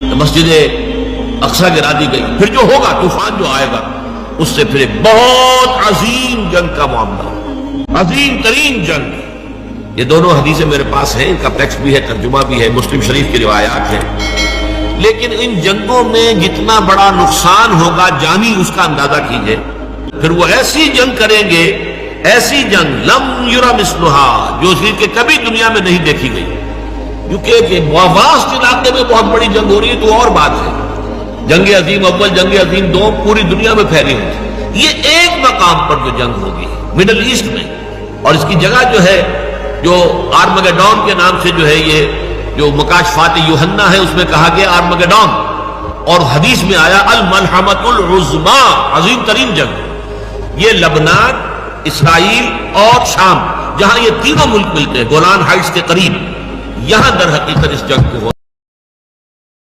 मस्जिद अक्सा गिरा दी गई। फिर जो होगा, तूफान जो आएगा, उससे फिर एक बहुत अजीम जंग का मामला, अजीम तरीन जंग। ये दोनों हदीसें मेरे पास हैं, इनका टेक्स्ट भी है, तर्जुमा भी है, मुस्लिम शरीफ की रिवायात है। लेकिन इन जंगों में जितना बड़ा नुकसान होगा जानी, उसका अंदाजा कीजिए। फिर वो ऐसी जंग करेंगे, ऐसी जंग लम युरा मिस्लुहा, जो कि कभी दुनिया में नहीं देखी गई। क्योंकि वास्ट इलाके में बहुत बड़ी जंग हो रही है तो और बात है। जंग अजीम अव्वल, जंग अजीम दो पूरी दुनिया में फैली हुई। ये एक मकाम पर जो जंग होगी मिडल ईस्ट में, और इसकी जगह जो है, जो आर्मगेडोन के नाम से जो है, ये जो मुकाशफात यूहन्ना है उसमें कहा गया आर्मगेडोन, और हदीस में आया अल मलहमतुल उज़्मा, अजीम तरीन जंग। ये लबनान, इसराइल और शाम, जहां ये तीनों मुल्क मिलते हैं, गोलान हाइट्स के करीब, यहां दर हकीकत इस जंग को